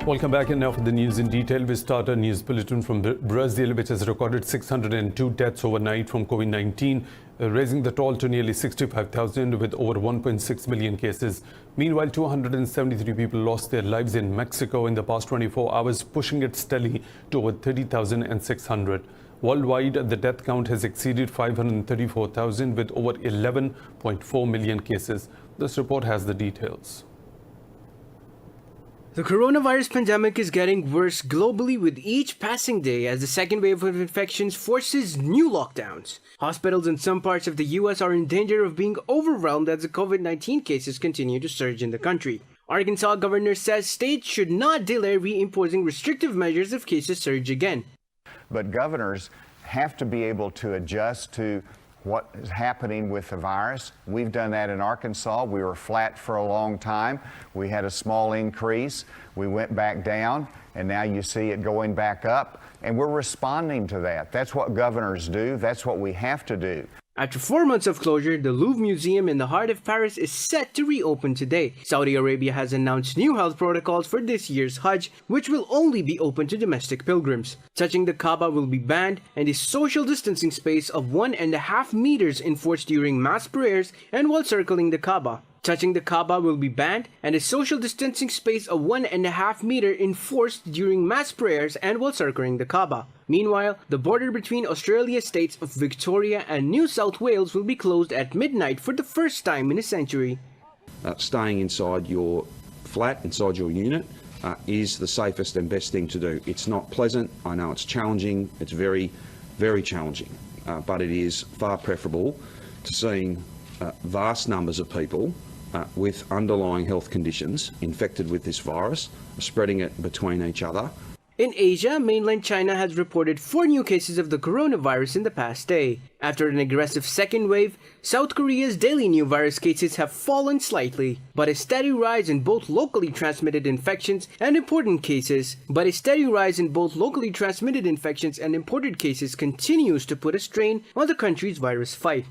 Welcome back, and now for the news in detail. We start a news bulletin from Brazil, which has recorded 602 deaths overnight from COVID-19, raising the toll to nearly 65,000 with over 1.6 million cases. Meanwhile, 273 people lost their lives in Mexico in the past 24 hours, pushing it steadily to over 30,600. Worldwide, the death count has exceeded 534,000 with over 11.4 million cases. This report has the details. The coronavirus pandemic is getting worse globally with each passing day as the second wave of infections forces new lockdowns. Hospitals in some parts of the US are in danger of being overwhelmed as the COVID-19 cases continue to surge in the country. Arkansas governor says states should not delay reimposing restrictive measures if cases surge again. But governors have to be able to adjust to what is happening with the virus. We've done that in Arkansas. We were flat for a long time. We had a small increase. We went back down, and now you see it going back up. And we're responding to that. That's what governors do. That's what we have to do. After 4 months of closure, the Louvre Museum in the heart of Paris is set to reopen today. Saudi Arabia has announced new health protocols for this year's Hajj, which will only be open to domestic pilgrims. Touching the Kaaba will be banned, and a social distancing space of 1.5 meters enforced during mass prayers and while circling the Kaaba. Touching the Kaaba will be banned, and a social distancing space of 1.5 meters enforced during mass prayers and while circling the Kaaba. Meanwhile, the border between Australia's states of Victoria and New South Wales will be closed at midnight for the first time in a century. Staying inside your flat, inside your unit, is the safest and best thing to do. It's not pleasant. I know it's challenging. It's very, very challenging. But it is far preferable to seeing vast numbers of people with underlying health conditions infected with this virus, spreading it between each other. In Asia, mainland China has reported 4 new cases of the coronavirus in the past day. After an aggressive second wave, South Korea's daily new virus cases have fallen slightly, but a steady rise in both locally transmitted infections and imported cases continues to put a strain on the country's virus fight.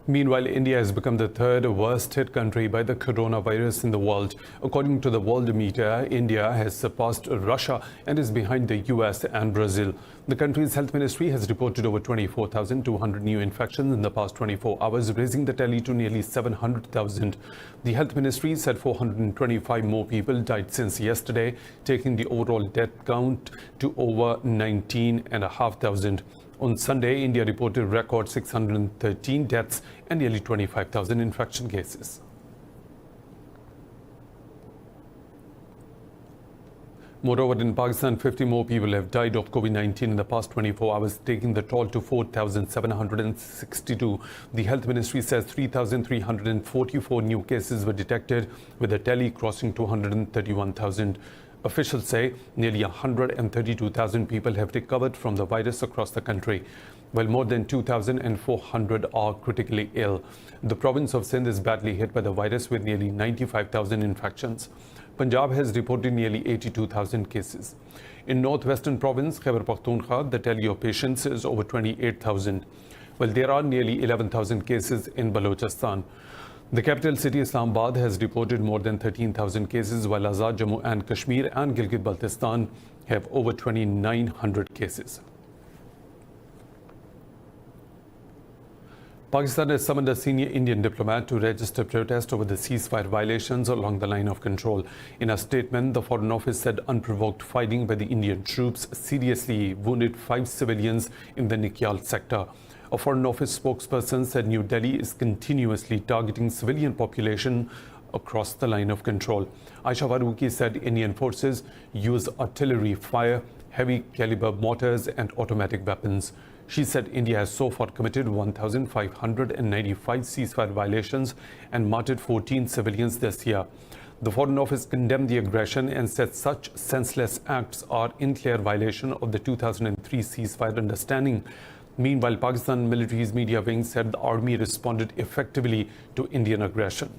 Meanwhile, India has become the third worst hit country by the coronavirus in the world. According to the world media, India has surpassed Russia and is behind the US and Brazil. The country's health ministry has reported over 24,200 new infections in the past 24 hours, raising the tally to nearly 700,000. The health ministry said 425 more people died since yesterday, taking the overall death count to over 19,500. On Sunday, India reported record 613 deaths and nearly 25,000 infection cases. Moreover, in Pakistan, 50 more people have died of COVID-19 in the past 24 hours, taking the toll to 4,762. The health ministry says 3,344 new cases were detected, with the tally crossing 231,000. Officials say nearly 132,000 people have recovered from the virus across the country, while more than 2,400 are critically ill. The province of Sindh is badly hit by the virus with nearly 95,000 infections. Punjab has reported nearly 82,000 cases. In northwestern province, Khyber Pakhtunkhwa, the tally of patients is over 28,000, while there are nearly 11,000 cases in Balochistan. The capital city Islamabad has reported more than 13,000 cases, while Azad, Jammu and Kashmir and Gilgit-Baltistan have over 2,900 cases. Pakistan has summoned a senior Indian diplomat to register protest over the ceasefire violations along the line of control. In a statement, the Foreign Office said unprovoked fighting by the Indian troops seriously wounded 5 civilians in the Nikyal sector. A Foreign Office spokesperson said New Delhi is continuously targeting civilian population across the line of control. Aisha Faruqi said Indian forces use artillery fire, heavy caliber mortars and automatic weapons. She said India has so far committed 1,595 ceasefire violations and martyred 14 civilians this year. The Foreign Office condemned the aggression and said such senseless acts are in clear violation of the 2003 ceasefire understanding. Meanwhile, Pakistan military's media wing said the army responded effectively to Indian aggression.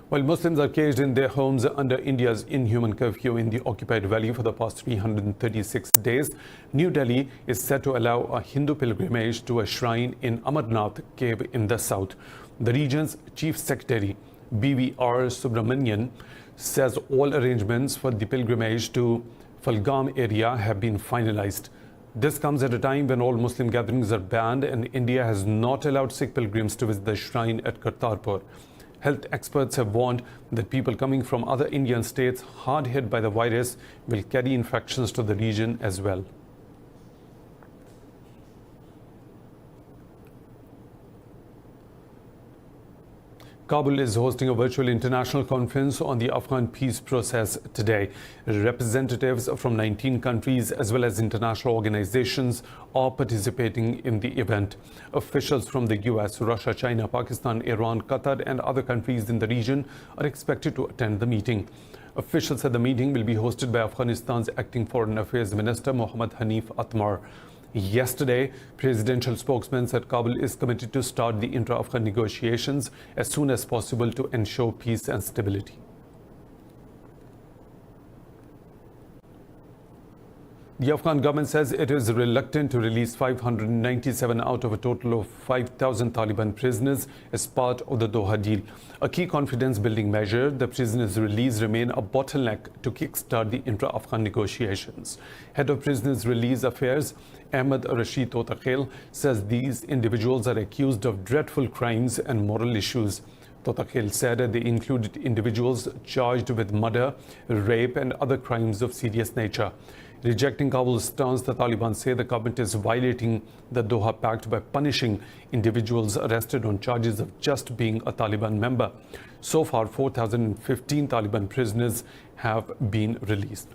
While Muslims are caged in their homes under India's inhuman curfew in the occupied valley for the past 336 days, New Delhi is set to allow a Hindu pilgrimage to a shrine in Amarnath cave in the south. The region's chief secretary, BVR Subramanian, says all arrangements for the pilgrimage to Falgam area have been finalized. This comes at a time when all Muslim gatherings are banned and India has not allowed Sikh pilgrims to visit the shrine at Kartarpur. Health experts have warned that people coming from other Indian states hard hit by the virus will carry infections to the region as well. Kabul is hosting a virtual international conference on the Afghan peace process today. Representatives from 19 countries as well as international organizations are participating in the event. Officials from the US, Russia, China, Pakistan, Iran, Qatar and other countries in the region are expected to attend the meeting. Officials said the meeting will be hosted by Afghanistan's acting Foreign Affairs Minister Mohammad Hanif Atmar. Yesterday, presidential spokesman said Kabul is committed to start the intra-Afghan negotiations as soon as possible to ensure peace and stability. The Afghan government says it is reluctant to release 597 out of a total of 5,000 Taliban prisoners as part of the Doha deal. A key confidence-building measure, the prisoners' release remain a bottleneck to kickstart the intra-Afghan negotiations. Head of Prisoners' Release Affairs, Ahmed Rashid Totakhel, says these individuals are accused of dreadful crimes and moral issues. Totakhel said they included individuals charged with murder, rape and other crimes of serious nature. Rejecting Kabul's stance, the Taliban say the government is violating the Doha Pact by punishing individuals arrested on charges of just being a Taliban member. So far, 4,015 Taliban prisoners have been released.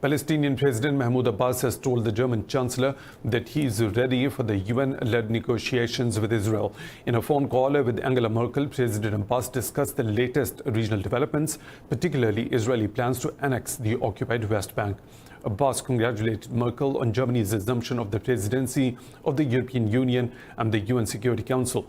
Palestinian President Mahmoud Abbas has told the German Chancellor that he is ready for the UN-led negotiations with Israel. In a phone call with Angela Merkel, President Abbas discussed the latest regional developments, particularly Israeli plans to annex the occupied West Bank. Abbas congratulated Merkel on Germany's assumption of the presidency of the European Union and the UN Security Council.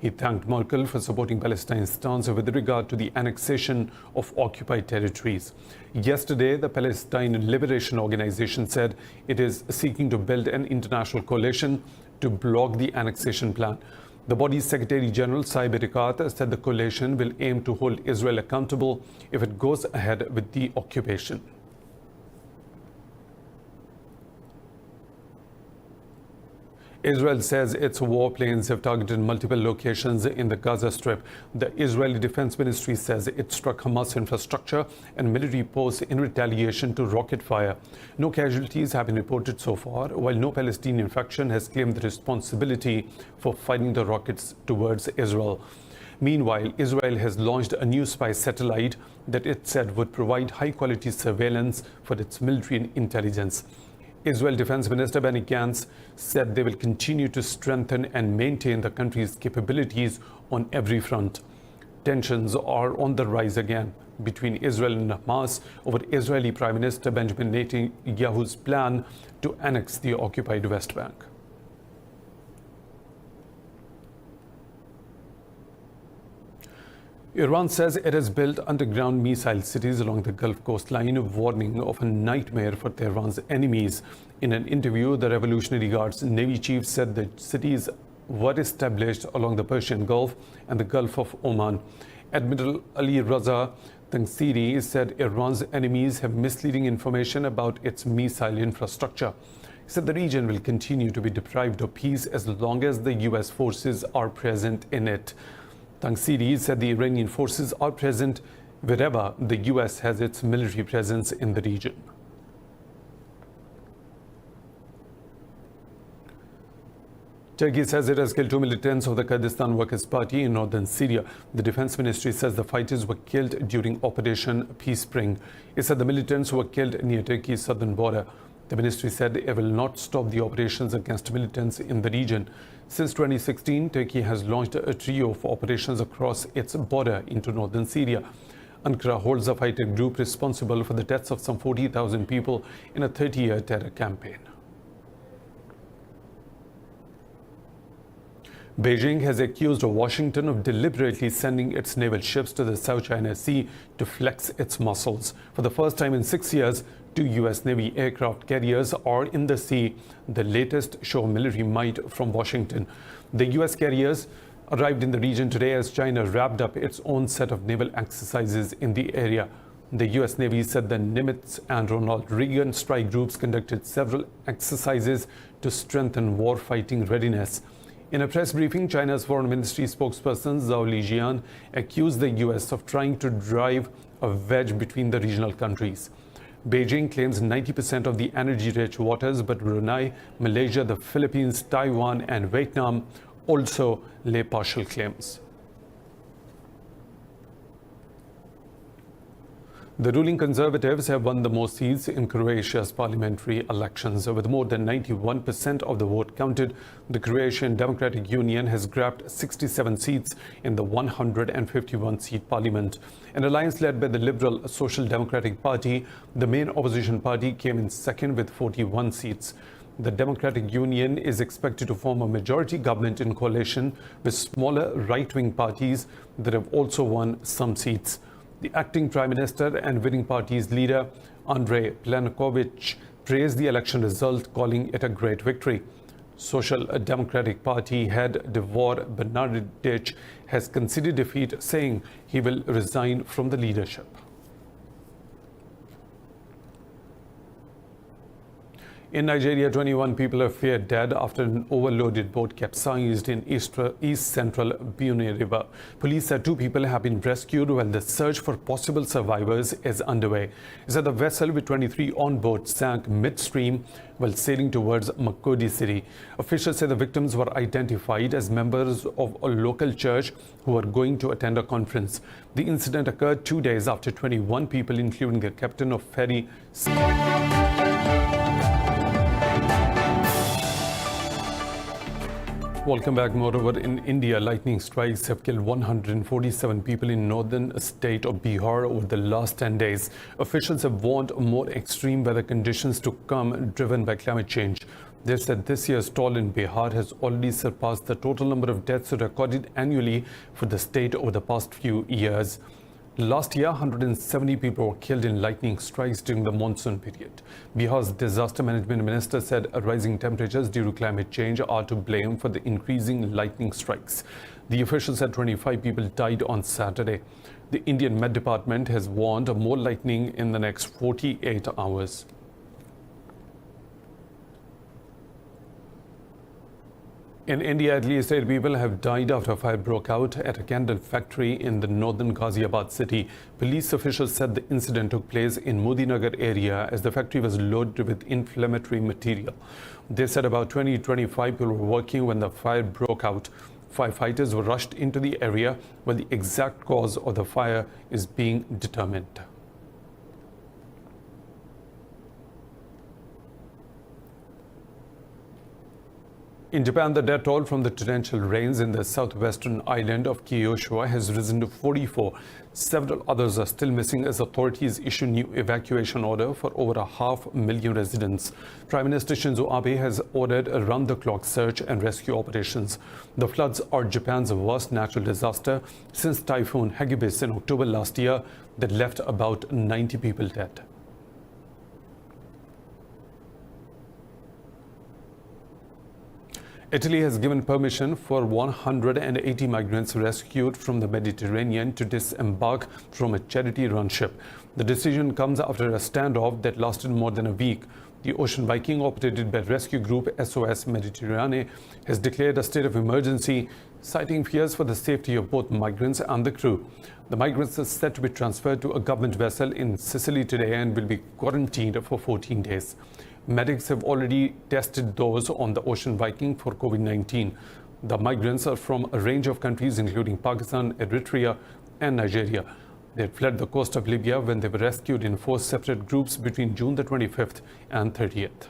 He thanked Merkel for supporting Palestine's stance with regard to the annexation of occupied territories. Yesterday, the Palestine Liberation Organization said it is seeking to build an international coalition to block the annexation plan. The body's Secretary General Saib Erekat said the coalition will aim to hold Israel accountable if it goes ahead with the occupation. Israel says its warplanes have targeted multiple locations in the Gaza Strip. The Israeli Defense Ministry says it struck Hamas infrastructure and military posts in retaliation to rocket fire. No casualties have been reported so far, while no Palestinian faction has claimed the responsibility for firing the rockets towards Israel. Meanwhile, Israel has launched a new spy satellite that it said would provide high-quality surveillance for its military and intelligence. Israel Defense Minister Benny Gantz said they will continue to strengthen and maintain the country's capabilities on every front. Tensions are on the rise again between Israel and Hamas over Israeli Prime Minister Benjamin Netanyahu's plan to annex the occupied West Bank. Iran says it has built underground missile cities along the Gulf coastline, warning of a nightmare for Tehran's enemies. In an interview, the Revolutionary Guard's Navy chief said the cities were established along the Persian Gulf and the Gulf of Oman. Admiral Ali Raza Tangsiri said Iran's enemies have misleading information about its missile infrastructure. He said the region will continue to be deprived of peace as long as the US forces are present in it. Tangsiri said the Iranian forces are present wherever the US has its military presence in the region. Turkey says it has killed 2 militants of the Kurdistan Workers Party in northern Syria. The defense ministry says the fighters were killed during Operation Peace Spring. It said the militants were killed near Turkey's southern border. The ministry said it will not stop the operations against militants in the region. Since 2016, Turkey has launched a trio of operations across its border into northern Syria. Ankara holds a fighter group responsible for the deaths of some 40,000 people in a 30-year terror campaign. Beijing has accused Washington of deliberately sending its naval ships to the South China Sea to flex its muscles. For the first time in 6 years, 2 U.S. Navy aircraft carriers are in the sea, the latest show of military might from Washington. The U.S. carriers arrived in the region today as China wrapped up its own set of naval exercises in the area. The U.S. Navy said the Nimitz and Ronald Reagan strike groups conducted several exercises to strengthen war-fighting readiness. In a press briefing, China's Foreign Ministry spokesperson Zhao Lijian accused the U.S. of trying to drive a wedge between the regional countries. Beijing claims 90% of the energy-rich waters, but Brunei, Malaysia, the Philippines, Taiwan and Vietnam also lay partial claims. The ruling Conservatives have won the most seats in Croatia's parliamentary elections. With more than 91% of the vote counted, the Croatian Democratic Union has grabbed 67 seats in the 151-seat parliament. An alliance led by the Liberal Social Democratic Party, the main opposition party, came in second with 41 seats. The Democratic Union is expected to form a majority government in coalition with smaller right-wing parties that have also won some seats. The acting Prime Minister and winning party's leader, Andrej Plenković, praised the election result, calling it a great victory. Social Democratic Party head Davor Bernardić has conceded defeat, saying he will resign from the leadership. In Nigeria, 21 people are feared dead after an overloaded boat capsized in east-central Benue River. Police said 2 people have been rescued while the search for possible survivors is underway. It said the vessel with 23 on board sank midstream while sailing towards Makurdi city. Officials say the victims were identified as members of a local church who were going to attend a conference. The incident occurred 2 days after 21 people, including the captain of ferry. Welcome back. Moreover, in India, lightning strikes have killed 147 people in northern state of Bihar over the last 10 days. Officials have warned more extreme weather conditions to come, driven by climate change. They said this year's toll in Bihar has already surpassed the total number of deaths recorded annually for the state over the past few years. Last year, 170 people were killed in lightning strikes during the monsoon period. Bihar's disaster management minister said rising temperatures due to climate change are to blame for the increasing lightning strikes. The official said 25 people died on Saturday. The Indian Met Department has warned of more lightning in the next 48 hours. In India, at least 8 people have died after a fire broke out at a candle factory in the northern Ghaziabad city. Police officials said the incident took place in Modinagar area as the factory was loaded with inflammatory material. They said about 20-25 people were working when the fire broke out. Firefighters were rushed into the area while the exact cause of the fire is being determined. In Japan, the death toll from the torrential rains in the southwestern island of Kyushu has risen to 44. Several others are still missing as authorities issue new evacuation order for over 500,000 residents. Prime Minister Shinzo Abe has ordered around-the-clock search and rescue operations. The floods are Japan's worst natural disaster since Typhoon Hagibis in October last year that left about 90 people dead. Italy has given permission for 180 migrants rescued from the Mediterranean to disembark from a charity-run ship. The decision comes after a standoff that lasted more than a week. The Ocean Viking, operated by rescue group SOS Mediterranee, has declared a state of emergency, citing fears for the safety of both migrants and the crew. The migrants are set to be transferred to a government vessel in Sicily today and will be quarantined for 14 days. Medics have already tested those on the Ocean Viking for COVID-19. The migrants are from a range of countries including Pakistan, Eritrea and Nigeria. They had fled the coast of Libya when they were rescued in 4 separate groups between June the 25th and 30th.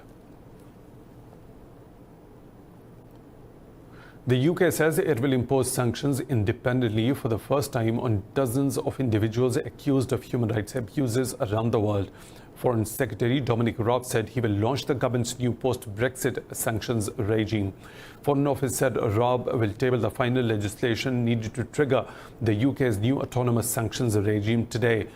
The UK says it will impose sanctions independently for the first time on dozens of individuals accused of human rights abuses around the world. Foreign Secretary Dominic Raab said he will launch the government's new post-Brexit sanctions regime. Foreign Office said Raab will table the final legislation needed to trigger the UK's new autonomous sanctions regime today.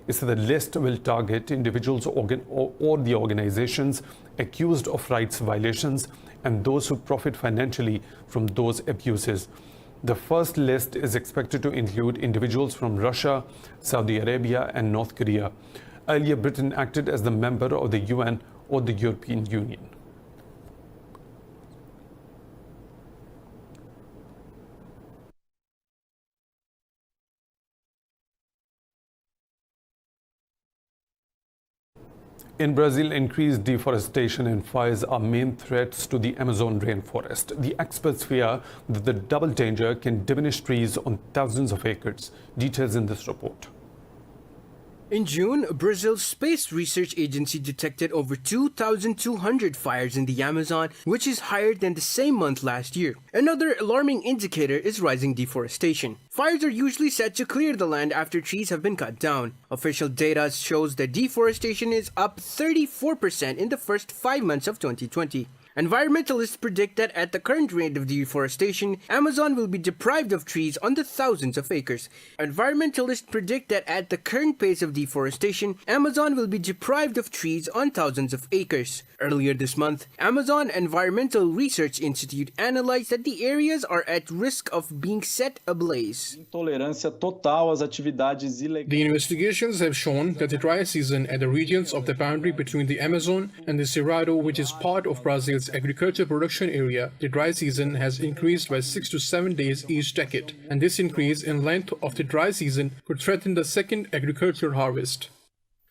It said the list will target individuals or the organizations accused of rights violations and those who profit financially from those abuses. The first list is expected to include individuals from Russia, Saudi Arabia and North Korea. Earlier, Britain acted as the member of the UN or the European Union. In Brazil, increased deforestation and fires are main threats to the Amazon rainforest. The experts fear that the double danger can diminish trees on thousands of acres. Details in this report. In June, Brazil's Space Research Agency detected over 2,200 fires in the Amazon, which is higher than the same month last year. Another alarming indicator is rising deforestation. Fires are usually set to clear the land after trees have been cut down. Official data shows that deforestation is up 34% in the first 5 months of 2020. Environmentalists predict that at the current rate of deforestation, Amazon will be deprived of trees on the thousands of acres. Environmentalists predict that at the current pace of deforestation, Amazon will be deprived of trees on thousands of acres. Earlier this month, Amazon Environmental Research Institute analyzed that the areas are at risk of being set ablaze. Intolerância total às atividades ilegais. The investigations have shown that the dry season at the regions of the boundary between the Amazon and the Cerrado, which is part of Brazil's agriculture production area, the dry season has increased by 6 to 7 days each decade, and this increase in length of the dry season could threaten the second agricultural harvest.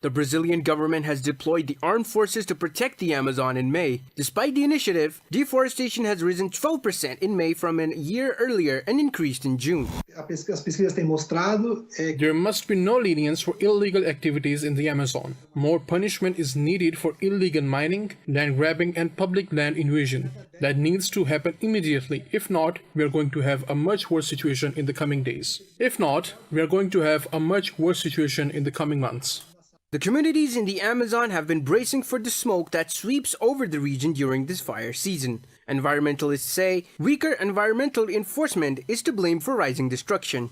The Brazilian government has deployed the armed forces to protect the Amazon in May. Despite the initiative, deforestation has risen 12% in May from a year earlier and increased in June. There must be no lenience for illegal activities in the Amazon. More punishment is needed for illegal mining, land grabbing and public land invasion. That needs to happen immediately. If not, we are going to have a much worse situation in the coming days. If not, we are going to have a much worse situation in the coming months. The communities in the Amazon have been bracing for the smoke that sweeps over the region during this fire season. Environmentalists say weaker environmental enforcement is to blame for rising destruction.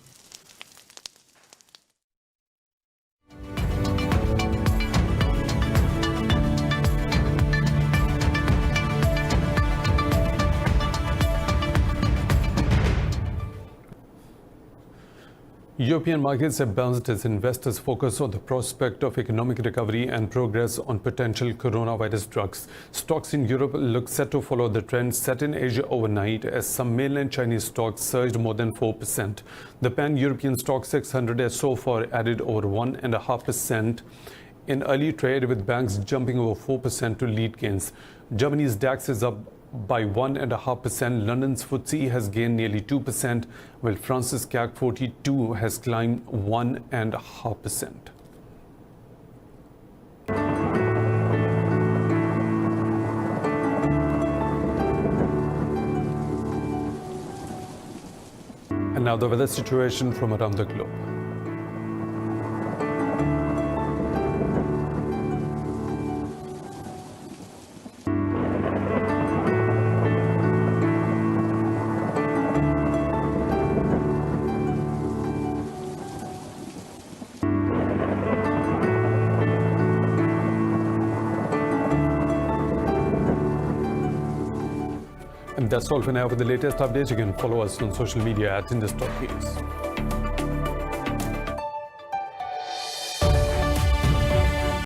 European markets have bounced as investors focus on the prospect of economic recovery and progress on potential coronavirus drugs. Stocks in Europe look set to follow the trend set in Asia overnight as some mainland Chinese stocks surged more than 4%. The pan-European stock 600 has so far added over 1.5% in early trade, with banks jumping over 4% to lead gains. Germany's DAX is up by 1.5%. London's FTSE has gained nearly 2%, while France's CAC 42 has climbed 1.5%. And now the weather situation from around the globe. And that's all for now. For the latest updates, you can follow us on social media at Indus News.